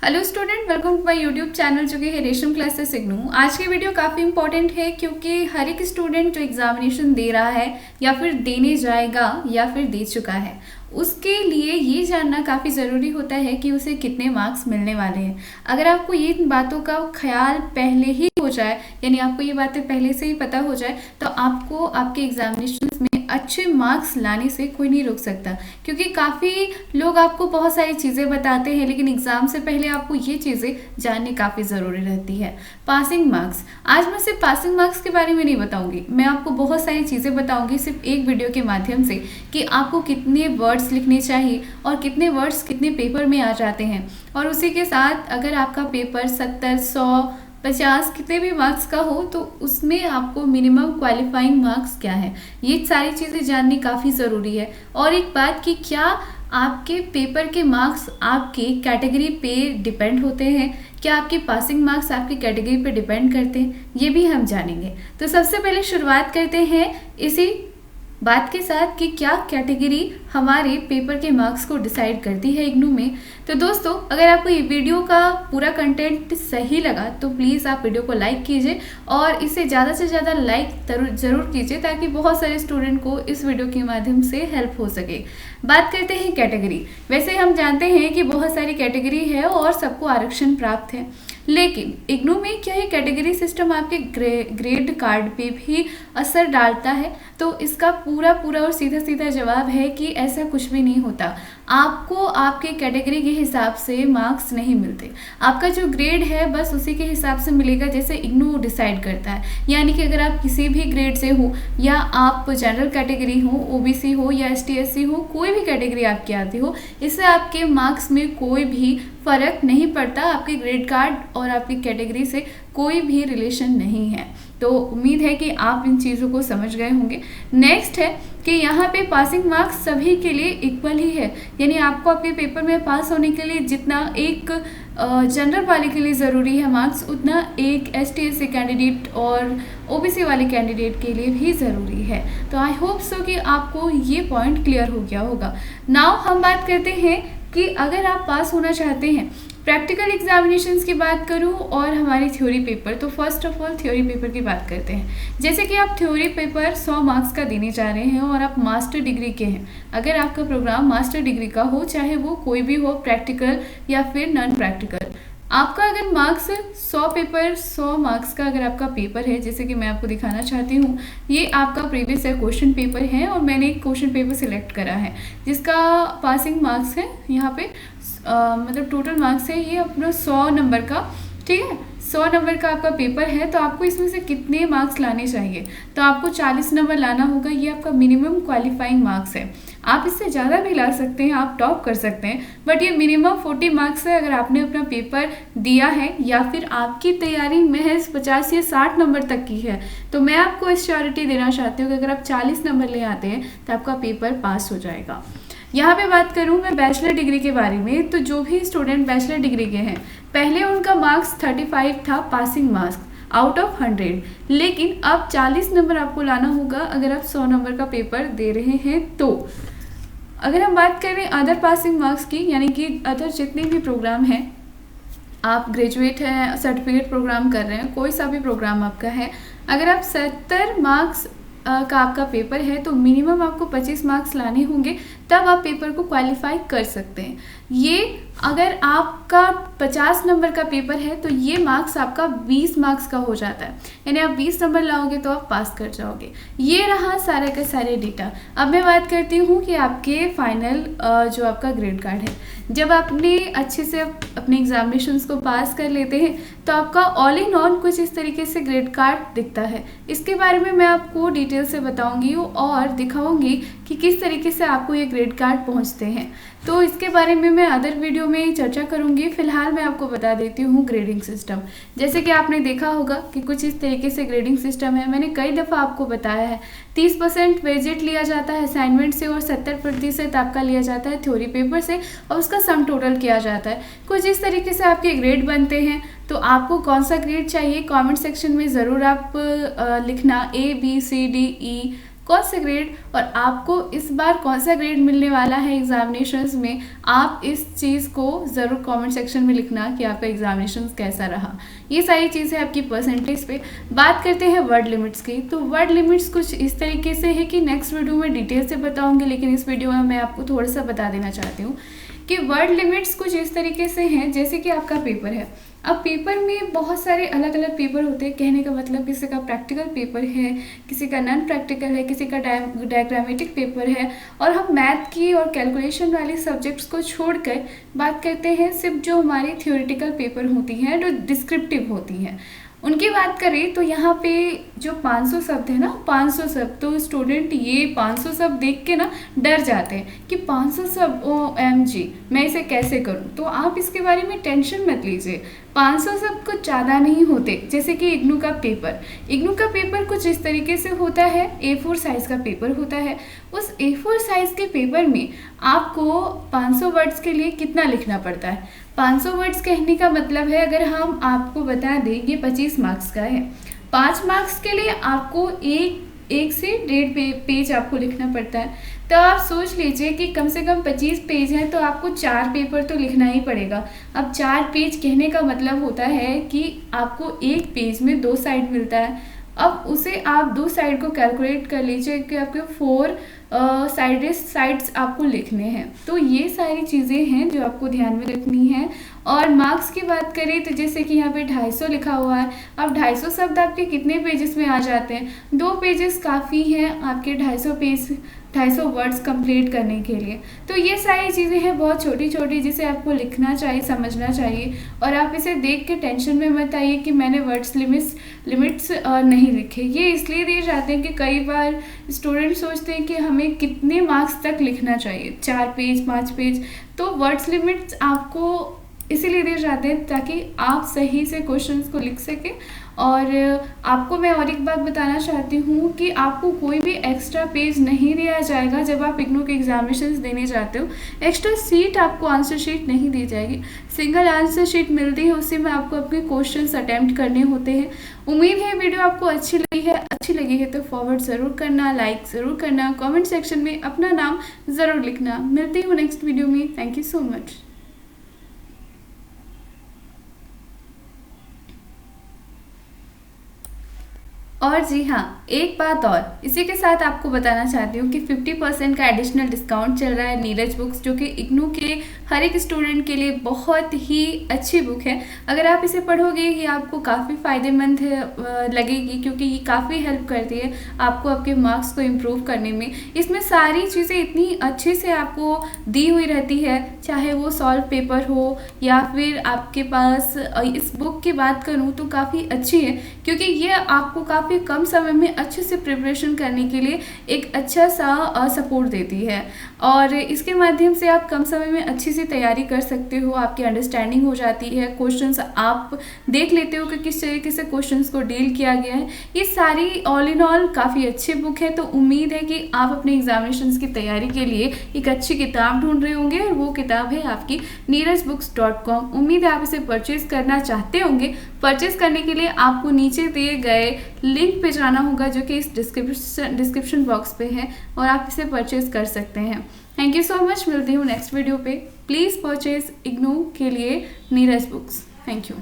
Hello student, welcome to my YouTube channel जो कि है रेशम क्लासेस सिग्नू। आज की वीडियो काफ़ी इंपॉर्टेंट है क्योंकि हर एक स्टूडेंट जो एग्जामिनेशन दे रहा है या फिर देने जाएगा या फिर दे चुका है, उसके लिए ये जानना काफ़ी ज़रूरी होता है कि उसे कितने मार्क्स मिलने वाले हैं। अगर आपको ये बातों का ख्याल पहले ही हो जाए, यानी आपको ये बातें पहले से ही पता हो जाए, तो आपको आपके एग्जामिनेशन में अच्छे मार्क्स लाने से कोई नहीं रोक सकता। क्योंकि काफ़ी लोग आपको बहुत सारी चीज़ें बताते हैं, लेकिन एग्ज़ाम से पहले आपको ये चीज़ें जाननी काफ़ी ज़रूरी रहती है। पासिंग मार्क्स, आज मैं सिर्फ पासिंग मार्क्स के बारे में नहीं बताऊंगी, मैं आपको बहुत सारी चीज़ें बताऊंगी सिर्फ एक वीडियो के माध्यम से कि आपको कितने वर्ड्स लिखने चाहिए और कितने वर्ड्स कितने पेपर में आ जाते हैं। और उसी के साथ अगर आपका पेपर 70, 100, 50 कितने भी मार्क्स का हो तो उसमें आपको मिनिमम क्वालिफाइंग मार्क्स क्या है, ये सारी चीज़ें जाननी काफ़ी ज़रूरी है। और एक बात कि क्या आपके पेपर के मार्क्स आपकी कैटेगरी पे डिपेंड होते हैं, क्या आपके पासिंग मार्क्स आपकी कैटेगरी पे डिपेंड करते हैं, ये भी हम जानेंगे। तो सबसे पहले शुरुआत करते हैं इसी बात के साथ कि क्या कैटेगरी हमारे पेपर के मार्क्स को डिसाइड करती है इग्नू में। तो दोस्तों, अगर आपको ये वीडियो का पूरा कंटेंट सही लगा तो प्लीज़ आप वीडियो को लाइक कीजिए और इसे ज़्यादा से ज़्यादा लाइक ज़रूर कीजिए ताकि बहुत सारे स्टूडेंट को इस वीडियो के माध्यम से हेल्प हो सके। बात करते हैं कैटेगरी। वैसे हम जानते हैं कि बहुत सारी कैटेगरी है और सबको आरक्षण प्राप्त है, लेकिन इग्नू में क्या ये कैटेगरी सिस्टम आपके ग्रेड कार्ड पे भी असर डालता है? तो इसका पूरा और सीधा जवाब है कि ऐसा कुछ भी नहीं होता। आपको आपके कैटेगरी के हिसाब से मार्क्स नहीं मिलते। आपका जो ग्रेड है बस उसी के हिसाब से मिलेगा जैसे इग्नू डिसाइड करता है। यानी कि अगर आप किसी भी ग्रेड से हो या आप जनरल कैटेगरी हो, ओबीसी हो या एसटी एससी हो, कोई भी कैटेगरी आपकी आती हो, इससे आपके मार्क्स में कोई भी फ़र्क नहीं पड़ता। आपके ग्रेड कार्ड और आपकी कैटेगरी से कोई भी रिलेशन नहीं है। तो उम्मीद है कि आप इन चीज़ों को समझ गए होंगे। नेक्स्ट है कि यहाँ पे पासिंग मार्क्स सभी के लिए इक्वल ही है, यानी आपको आपके पेपर में पास होने के लिए जितना एक जनरल वाले के लिए ज़रूरी है मार्क्स, उतना एक एसटी एससी कैंडिडेट और ओबीसी वाले कैंडिडेट के लिए भी ज़रूरी है। तो आई होप सो कि आपको ये पॉइंट क्लियर हो गया होगा। नाउ हम बात करते हैं कि अगर आप पास होना चाहते हैं, प्रैक्टिकल एग्जामिनेशंस की बात करूं और हमारी थ्योरी पेपर, तो first of all theory paper की बात करते हैं। जैसे कि आप थ्योरी पेपर 100 मार्क्स का देने जा रहे हैं और आप मास्टर डिग्री के हैं। अगर आपका प्रोग्राम मास्टर डिग्री का हो, चाहे वो कोई भी हो, प्रैक्टिकल या फिर नॉन प्रैक्टिकल, आपका अगर मार्क्स 100 मार्क्स का अगर आपका पेपर है, जैसे कि मैं आपको दिखाना चाहती हूँ, ये आपका प्रीवियस ईयर क्वेश्चन पेपर है और मैंने एक क्वेश्चन पेपर सिलेक्ट करा है जिसका पासिंग मार्क्स है यहाँ पे मतलब टोटल मार्क्स है ये अपना 100 नंबर का, ठीक है। 100 नंबर का आपका पेपर है तो आपको इसमें से कितने मार्क्स लाने चाहिए? तो आपको 40 नंबर लाना होगा। ये आपका मिनिमम क्वालिफाइंग मार्क्स है। आप इससे ज़्यादा भी ला सकते हैं, आप टॉप कर सकते हैं, बट ये मिनिमम 40 मार्क्स है अगर आपने अपना पेपर दिया है या फिर आपकी तैयारी महज 50 या 60 नंबर तक की है। तो मैं आपको एश्योरिटी देना चाहती हूँ कि अगर आप 40 नंबर ले आते हैं तो आपका पेपर पास हो जाएगा। यहाँ पे बात करूँ मैं बैचलर डिग्री के बारे में, तो जो भी स्टूडेंट बैचलर डिग्री के हैं, पहले उनका मार्क्स 35 था पासिंग मार्क्स आउट ऑफ 100, लेकिन अब 40 नंबर आपको लाना होगा अगर आप 100 नंबर का पेपर दे रहे हैं। तो अगर हम बात करें अदर पासिंग मार्क्स की, यानी कि अदर जितने भी प्रोग्राम हैं, आप ग्रेजुएट हैं, सर्टिफिकेट प्रोग्राम कर रहे हैं, कोई सा भी प्रोग्राम आपका है, अगर आप 70 मार्क्स का आपका पेपर है तो मिनिमम आपको 25 मार्क्स लाने होंगे, तब आप पेपर को क्वालिफाई कर सकते हैं। ये अगर आपका 50 नंबर का पेपर है तो ये मार्क्स आपका 20 मार्क्स का हो जाता है, यानी आप 20 नंबर लाओगे तो आप पास कर जाओगे। ये रहा सारे का सारे डेटा। अब मैं बात करती हूँ कि आपके फाइनल जो आपका ग्रेड कार्ड है, जब आपने अच्छे से अपने एग्जामिनेशंस को पास कर लेते हैं तो आपका ऑल इन ऑल कुछ इस तरीके से ग्रेड कार्ड दिखता है। इसके बारे में मैं आपको डिटेल से बताऊंगी और दिखाऊंगी कि किस तरीके से आपको ये ग्रेड कार्ड पहुंचते हैं। तो इसके बारे में मैं अदर वीडियो में चर्चा करूंगी। फिलहाल मैं आपको बता देती हूँ ग्रेडिंग सिस्टम। जैसे कि आपने देखा होगा कि कुछ इस तरीके से ग्रेडिंग सिस्टम है। मैंने कई दफ़ा आपको बताया है 30% वेजेट लिया जाता है असाइनमेंट से और 70% आपका लिया जाता है थ्योरी पेपर से और उसका सम टोटल किया जाता है। कुछ इस तरीके से आपके ग्रेड बनते हैं। तो आपको कौन सा ग्रेड चाहिए कमेंट सेक्शन में ज़रूर आप लिखना, A B C D E कौन सा ग्रेड और आपको इस बार कौन सा ग्रेड मिलने वाला है एग्जामिनेशंस में, आप इस चीज़ को ज़रूर कमेंट सेक्शन में लिखना कि आपका एग्जामिनेशन कैसा रहा। ये सारी चीज़ें आपकी परसेंटेज पे। बात करते हैं वर्ड लिमिट्स की, तो वर्ड लिमिट्स कुछ इस तरीके से है कि नेक्स्ट वीडियो में डिटेल से बताऊंगी, लेकिन इस वीडियो में मैं आपको थोड़ा सा बता देना चाहती हूँ कि वर्ड लिमिट्स कुछ इस तरीके से हैं, जैसे कि आपका पेपर है। अब पेपर में बहुत सारे अलग अलग पेपर होते हैं, कहने का मतलब किसी का प्रैक्टिकल पेपर है, किसी का नॉन प्रैक्टिकल है, किसी का डायग्रामेटिक पेपर है, और हम मैथ की और कैलकुलेशन वाले सब्जेक्ट्स को छोड़कर बात करते हैं सिर्फ जो हमारी थियोरेटिकल पेपर होती हैं, जो डिस्क्रिप्टिव होती हैं, उनकी बात करें तो यहाँ पे जो 500 शब्द है ना, 500 शब्द, तो स्टूडेंट ये 500 शब्द देख के ना डर जाते हैं कि 500 शब्द OMG मैं इसे कैसे करूँ। तो आप इसके बारे में टेंशन मत लीजिए, 500 शब्द कुछ ज़्यादा नहीं होते। जैसे कि इग्नू का पेपर कुछ इस तरीके से होता है, A4 साइज़ का पेपर होता है। उस A4 साइज़ के पेपर में आपको 500 वर्ड्स के लिए कितना लिखना पड़ता है। 500 वर्ड्स कहने का मतलब है, अगर हम आपको बता दें ये 25 मार्क्स का है, 5 मार्क्स के लिए आपको एक से 1.5 पेज आपको लिखना पड़ता है। तो आप सोच लीजिए कि कम से कम 25 पेज हैं, तो आपको 4 पेपर तो लिखना ही पड़ेगा। अब 4 पेज कहने का मतलब होता है कि आपको एक पेज में 2 साइड मिलता है। अब उसे आप 2 साइड को कैलकुलेट कर लीजिए कि आपके 4 साइड्स आपको लिखने हैं। तो ये सारी चीज़ें हैं जो आपको ध्यान में रखनी है। और मार्क्स की बात करें तो जैसे कि यहाँ पे 250 लिखा हुआ है। अब 250 शब्द आपके कितने पेजेस में आ जाते हैं, 2 पेजेस काफ़ी हैं आपके 250 वर्ड्स कंप्लीट करने के लिए। तो ये सारी चीज़ें हैं बहुत छोटी छोटी, जिसे आपको लिखना चाहिए, समझना चाहिए, और आप इसे देख के टेंशन में मत आइए कि मैंने वर्ड्स लिमिट्स नहीं लिखे। ये इसलिए दिए जाते हैं कि कई बार स्टूडेंट सोचते हैं कि हमें कितने मार्क्स तक लिखना चाहिए, 4 पेज 5 पेज। तो वर्ड्स लिमिट्स आपको इसीलिए दिए जाते हैं ताकि आप सही से क्वेश्चंस को लिख सकें। और आपको मैं और एक बात बताना चाहती हूँ कि आपको कोई भी एक्स्ट्रा पेज नहीं दिया जाएगा जब आप इग्नू के एग्जामिनेशंस देने जाते हो। एक्स्ट्रा सीट आपको आंसर शीट नहीं दी जाएगी, सिंगल आंसर शीट मिलती है, उसी में आपको अपने क्वेश्चंस अटेम्प्ट करने होते हैं। उम्मीद है वीडियो आपको अच्छी लगी है तो फॉरवर्ड ज़रूर करना, लाइक ज़रूर करना, कॉमेंट सेक्शन में अपना नाम ज़रूर लिखना। मिलती हूँ नेक्स्ट वीडियो में। Thank you so much. और जी हाँ, एक बात और इसी के साथ आपको बताना चाहती हूँ कि 50% का एडिशनल डिस्काउंट चल रहा है नीरज बुक्स, जो कि इग्नू के हर एक स्टूडेंट के लिए बहुत ही अच्छी बुक है। अगर आप इसे पढ़ोगे ये आपको काफ़ी फ़ायदेमंद लगेगी, क्योंकि ये काफ़ी हेल्प करती है आपको आपके मार्क्स को इम्प्रूव करने में। इसमें सारी चीज़ें इतनी अच्छे से आपको दी हुई रहती है, चाहे वो सॉल्व पेपर हो या फिर आपके पास इस बुक की बात करूँ तो काफ़ी अच्छी है, क्योंकि ये आपको काफ़ी कम समय में अच्छे से प्रिपरेशन करने के लिए एक अच्छा सा सपोर्ट देती है। और इसके माध्यम से आप कम समय में अच्छी सी तैयारी कर सकते हो, आपकी अंडरस्टैंडिंग हो जाती है, क्वेश्चंस आप देख लेते हो कि किस तरीके से क्वेश्चंस को डील किया गया है। ये सारी ऑल इन ऑल काफ़ी अच्छी बुक है। तो उम्मीद है कि आप अपने एग्जामिनेशंस की तैयारी के लिए एक अच्छी किताब ढूंढ रहे होंगे, और वो किताब है आपकी neerajbooks.com। उम्मीद है आप इसे परचेज करना चाहते होंगे। परचेज करने के लिए आपको नीचे दिए गए लिंक पे जाना होगा, जो कि इस डिस्क्रिप्शन बॉक्स पे है, और आप इसे परचेज कर सकते हैं। Thank you so much. मिलती हूँ नेक्स्ट वीडियो पे। प्लीज़ परचेज इग्नू के लिए नीरज बुक्स। Thank you.